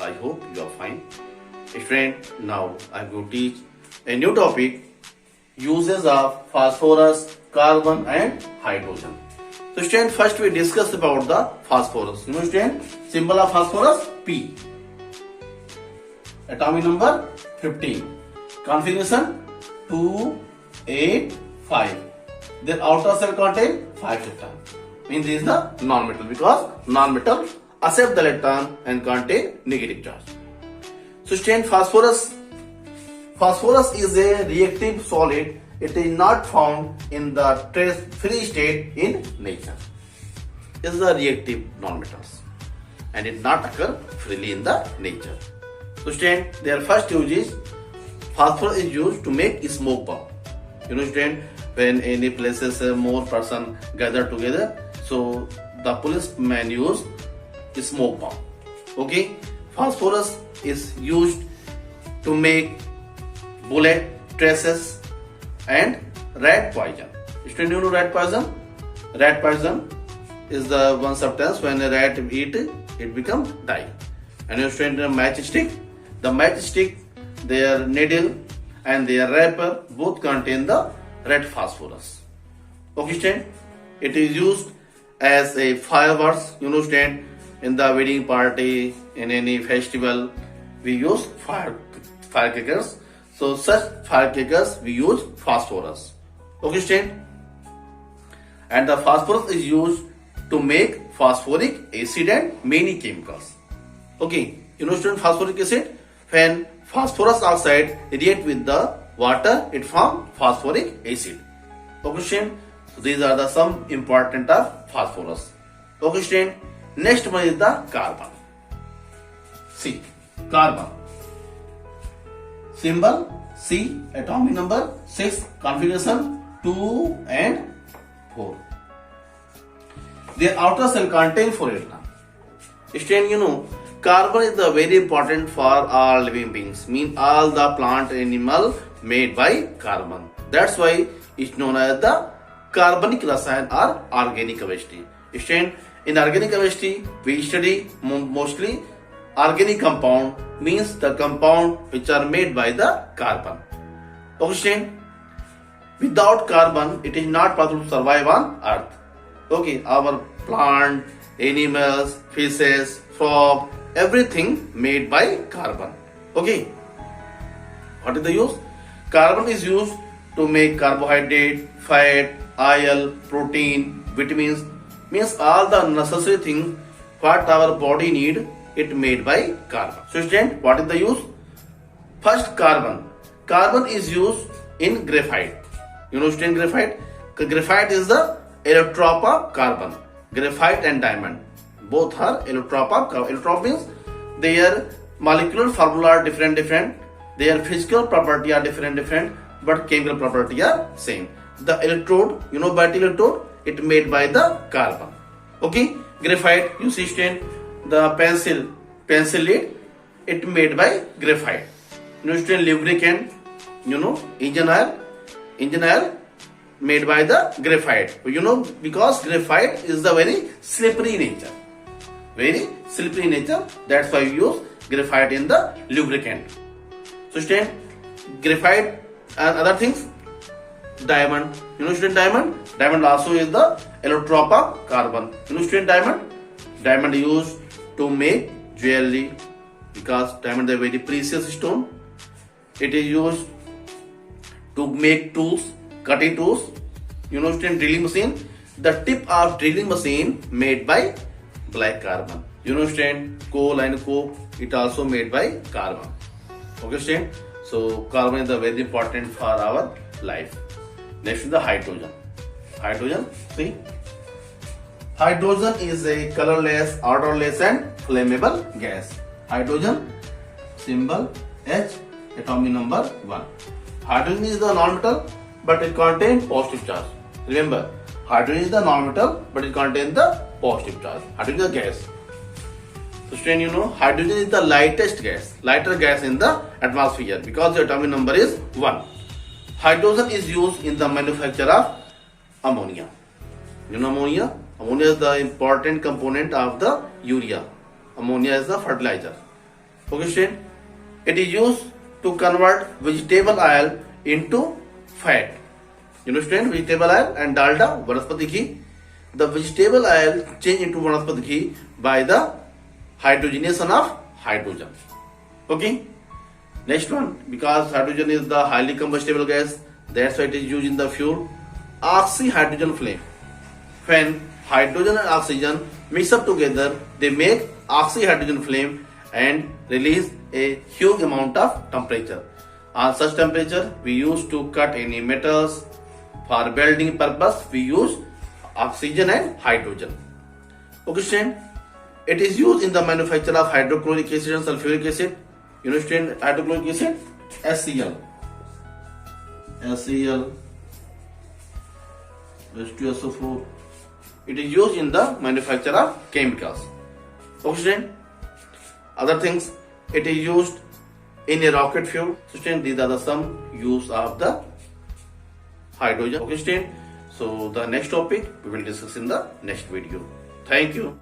I hope you are fine. Student, now I am going to teach a new topic, uses of phosphorus, carbon and hydrogen. So student, first we discuss about the phosphorus. You know student, symbol of phosphorus P. Atomic number 15. Configuration 2, 8, 5. Their outer cell contain 5 electrons. Means this is the non-metal because non-metal accept the electron and contain negative charge. So student, phosphorus is a reactive solid. It is not found in the trace-free state in nature. It is the reactive non-metals and it not occur freely in the nature. So student, their first use is phosphorus is used to make a smoke bomb. You know student, when any places more person gather together, so the policeman use a smoke bomb. Okay, phosphorus is used to make bullet traces and rat poison. Student, you know rat poison? Rat poison is the one substance when a rat eat it become die. And you student, a matchstick. The matchstick, their needle and their wrapper both contain the red phosphorus. Okay student, it is used as a fireworks. You know student, in the wedding party, in any festival, we use firecrackers. So such firecrackers we use phosphorus. Okay student, and the phosphorus is used to make phosphoric acid and many chemicals. Okay, you know student, phosphoric acid, when phosphorus oxide react with the water, it forms phosphoric acid. Okay student, so these are the some important of phosphorus. Okay student, next one is the carbon. See, carbon. Symbol C, atomic number 6, configuration 2 and 4. Their outer cell contain 4 electrons. Student, you know, carbon is the very important for all living beings. Mean all the plant animal made by carbon. That's why it's known as the carbonic rasayan or organic chemistry. Student, in organic chemistry we study mostly organic compound, means the compound which are made by the carbon. Okay student, without carbon it is not possible to survive on earth. Okay, our plant, animals, fishes, frog, everything made by carbon. Okay, what is the use? Carbon is used to make carbohydrate, fat, oil, protein, vitamins, means all the necessary things what our body need, it made by carbon. So student, what is the use? First, carbon. Carbon is used in graphite. You know student, graphite? Graphite is the allotrope of carbon. Graphite and diamond both are allotrope of carbon. Allotrope means their molecular formula are different, their physical property are different, but chemical property are same. The electrode, you know battery electrode, it made by the carbon. Okay, graphite, you see student, the pencil lead, it made by graphite. You know student, lubricant, you know engine oil made by the graphite. You know, because graphite is the very slippery nature. That's why we use graphite in the lubricant. So student, graphite and other things, diamond. You know student, diamond also is the allotrope of carbon. You know student, diamond used to make jewelry because diamond is a very precious stone. It is used to make tools, cutting tools. You know student, drilling machine, the tip of drilling machine made by black carbon. You know student, coal and coke, it also made by carbon. Okay student, so carbon is very important for our life. Next is the hydrogen. See, hydrogen is a colorless, odorless and flammable gas. Hydrogen, symbol H, atomic number 1. Hydrogen is the non-metal, but it contains positive charge. Remember, hydrogen is the non-metal, but it contains the positive charge. Hydrogen is a gas. So student, you know, hydrogen is the lighter gas in the atmosphere because the atomic number is 1. Hydrogen is used in the manufacture of ammonia. You know ammonia? Ammonia is the important component of the urea. Ammonia is the fertilizer. Okay, student. It is used to convert vegetable oil into fat. You know, student, vegetable oil and dalda, vanaspati ghee. The vegetable oil change into vanaspati ghee by the hydrogenation of hydrogen. Okay. Next one, because hydrogen is the highly combustible gas, that's why it is used in the fuel oxyhydrogen flame. When hydrogen and oxygen mix up together, they make oxyhydrogen flame and release a huge amount of temperature. On such temperature, we use to cut any metals. For welding purpose, we use oxygen and hydrogen. Okay, student. It is used in the manufacture of hydrochloric acid and sulfuric acid. You know, student, hydrochloric acid, HCl, H2SO4. It is used in the manufacture of chemicals. Okay, student. Other things, it is used in a rocket fuel. So, student, these are the some use of the hydrogen. Okay, student. So, the next topic we will discuss in the next video. Thank you.